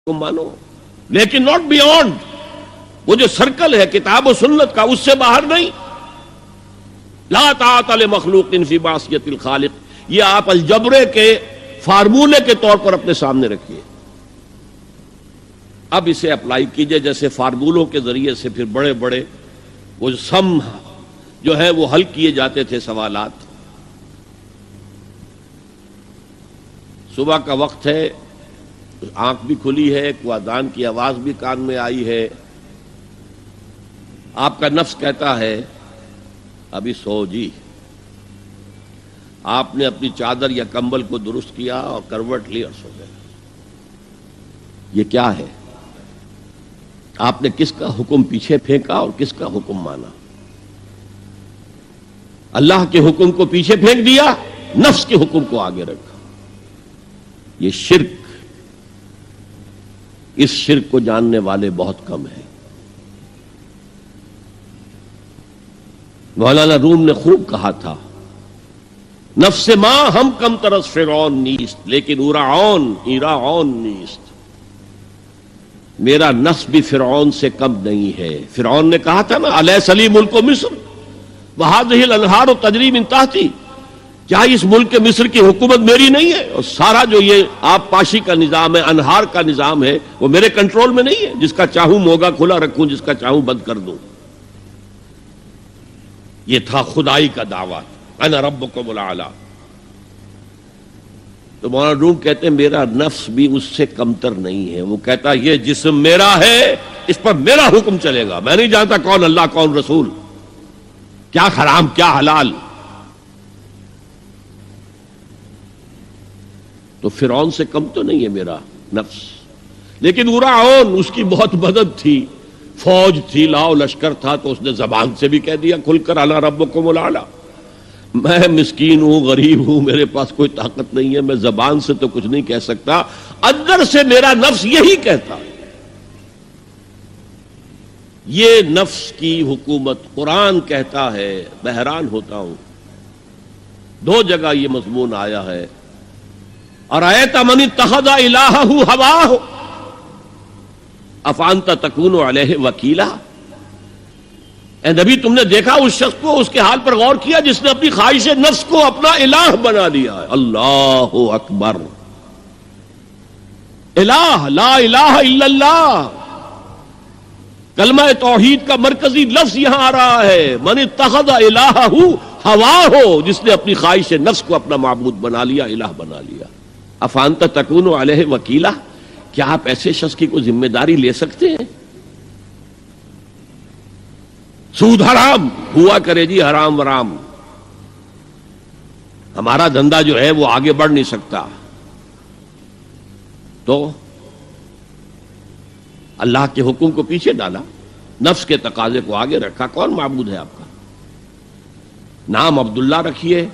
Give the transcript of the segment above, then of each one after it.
کو مانو، لیکن ناٹ بیونڈ وہ جو سرکل ہے کتاب و سنت کا، اس سے باہر نہیں. لا طاعت لمخلوق فی معصیت الخالق، یہ آپ الجبرے کے فارمولے کے طور پر اپنے سامنے رکھیے. اب اسے اپلائی کیجئے جیسے فارمولوں کے ذریعے سے پھر بڑے بڑے وہ سم جو ہے وہ حل کیے جاتے تھے سوالات. صبح کا وقت ہے، آنکھ بھی کھلی ہے، اذان کی آواز بھی کان میں آئی ہے. آپ کا نفس کہتا ہے ابھی سو جی. آپ نے اپنی چادر یا کمبل کو درست کیا اور کروٹ لی اور سو گئے. یہ کیا ہے؟ آپ نے کس کا حکم پیچھے پھینکا اور کس کا حکم مانا؟ اللہ کے حکم کو پیچھے پھینک دیا، نفس کے حکم کو آگے رکھا. یہ شرک، اس شرک کو جاننے والے بہت کم ہیں. مولانا روم نے خوب کہا تھا، نفس ما ہم کم ترس فرعون نیست لیکن ایراعون نیست. میرا نفس بھی فرعون سے کم نہیں ہے. فرعون نے کہا تھا نا الیس لی ملک مصر وہذہ الانہار تجری من تحتی، کیا اس ملک مصر کی حکومت میری نہیں ہے؟ اور سارا جو یہ آب پاشی کا نظام ہے، انہار کا نظام ہے، وہ میرے کنٹرول میں نہیں ہے؟ جس کا چاہوں موگا کھلا رکھوں، جس کا چاہوں بند کر دوں. یہ تھا خدائی کا دعویٰ، انا ربکم الاعلی. تو مولانا روم کہتے ہیں میرا نفس بھی اس سے کمتر نہیں ہے. وہ کہتا یہ جسم میرا ہے، اس پر میرا حکم چلے گا. میں نہیں جانتا کون اللہ کون رسول، کیا حرام کیا حلال. تو فرعون سے کم تو نہیں ہے میرا نفس. لیکن ایراعون اس کی بہت مدد تھی، فوج تھی، لاؤ لشکر تھا، تو اس نے زبان سے بھی کہہ دیا کھل کر انا ربکم الاعلی. میں مسکین ہوں، غریب ہوں، میرے پاس کوئی طاقت نہیں ہے، میں زبان سے تو کچھ نہیں کہہ سکتا، اندر سے میرا نفس یہی کہتا. یہ نفس کی حکومت قرآن کہتا ہے. میں حیران ہوتا ہوں، دو جگہ یہ مضمون آیا ہے. ارأیت من اتخذ الہہ ہواہ افانت تکون علیہ وکیلا. اے نبی تم نے دیکھا اس شخص کو، اس کے حال پر غور کیا جس نے اپنی خواہش نفس کو اپنا الہ بنا لیا ہے. اللہ اکبر. الہ، لا الہ الا اللہ. کلمہ توحید کا مرکزی لفظ یہاں آ رہا ہے. من اتخذ الہہ ہواہ، جس نے اپنی خواہش نفس کو اپنا معبود بنا لیا، الہ بنا لیا. افانت تکون علیہ وکیلا، کیا آپ ایسے شخص کی کوئی ذمہ داری لے سکتے ہیں؟ سود حرام ہوا کرے جی، حرام ورام، ہمارا دھندا جو ہے وہ آگے بڑھ نہیں سکتا. تو اللہ کے حکم کو پیچھے ڈالا، نفس کے تقاضے کو آگے رکھا. کون معبود ہے آپ کا؟ نام عبداللہ رکھیے،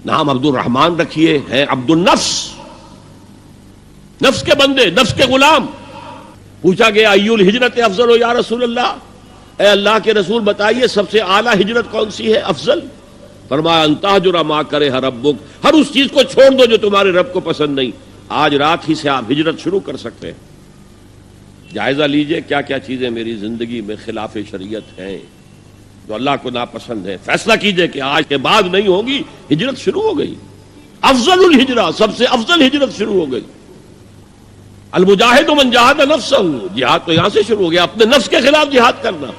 نام عبد الرحمن رکھیے، ہے عبد النفس، نفس کے بندے، نفس کے غلام. پوچھا گیا ایو الہجرت افضل یا رسول اللہ، اے اللہ کے رسول بتائیے سب سے اعلیٰ ہجرت کون سی ہے، افضل؟ فرمایا ان تہجر ما کرہ ربک، ہر اس چیز کو چھوڑ دو جو تمہارے رب کو پسند نہیں. آج رات ہی سے آپ ہجرت شروع کر سکتے ہیں. جائزہ لیجئے کیا کیا چیزیں میری زندگی میں خلاف شریعت ہیں جو اللہ کو ناپسند ہے. فیصلہ کیجئے کہ آج کے بعد نہیں ہوگی. ہجرت شروع ہو گئی. افضل الہجرہ، سب سے افضل ہجرت شروع ہو گئی. المجاہد من جاہد نفسہ، جہاد تو یہاں سے شروع ہو گیا، اپنے نفس کے خلاف جہاد کرنا.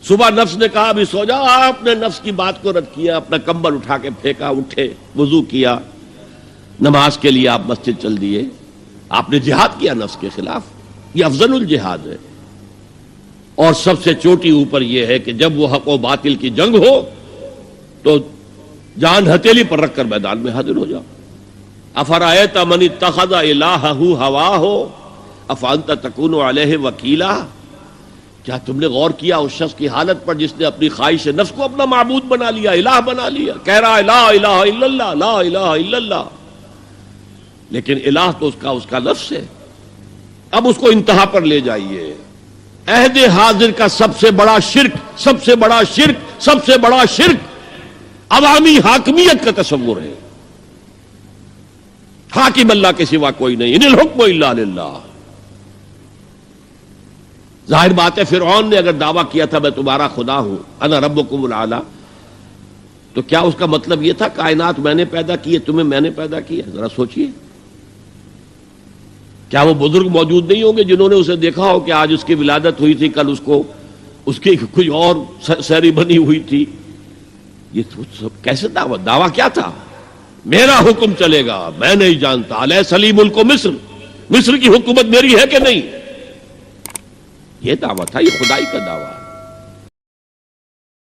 صبح نفس نے کہا ابھی سو جاؤ، آپ نے نفس کی بات کو رد کیا، اپنا کمبل اٹھا کے پھینکا، اٹھے، وضو کیا، نماز کے لیے آپ مسجد چل دیے. آپ نے جہاد کیا نفس کے خلاف. یہ افضل الجہاد ہے. اور سب سے چوٹی اوپر یہ ہے کہ جب وہ حق و باطل کی جنگ ہو تو جان ہتھیلی پر رکھ کر میدان میں حاضر ہو جاؤ. افرأیت من اتخذ الہہ ہواہ افانت تکون علیہ وکیلا. کیا تم نے غور کیا اس شخص کی حالت پر جس نے اپنی خواہش نفس کو اپنا معبود بنا لیا، الہ بنا لیا؟ کہہ رہا ہے لا الہ الا اللہ، لا الہ الا اللہ، لیکن الہ تو اس کا لفظ ہے. اب اس کو انتہا پر لے جائیے. عہد حاضر کا سب سے بڑا شرک، سب سے بڑا شرک، سب سے بڑا شرک عوامی حاکمیت کا تصور ہے. حاکم اللہ کے سوا کوئی نہیں، ان الحکم الا للہ۔ ظاہر بات ہے فرعون نے اگر دعویٰ کیا تھا میں تمہارا خدا ہوں، انا ربکم الاعلی، تو کیا اس کا مطلب یہ تھا کائنات میں نے پیدا کی ہے، تمہیں میں نے پیدا کیا؟ ذرا سوچئے، کیا وہ بزرگ موجود نہیں ہوں گے جنہوں نے اسے دیکھا ہو کہ آج اس کی ولادت ہوئی تھی، کل اس کی کوئی اور سیری بنی ہوئی تھی؟ یہ سب کیسے دعویٰ کیا تھا؟ میرا حکم چلے گا، میں نہیں جانتا، الیس لی ملک مصر، مصر کی حکومت میری ہے کہ نہیں؟ یہ دعویٰ تھا، یہ خدائی کا دعویٰ۔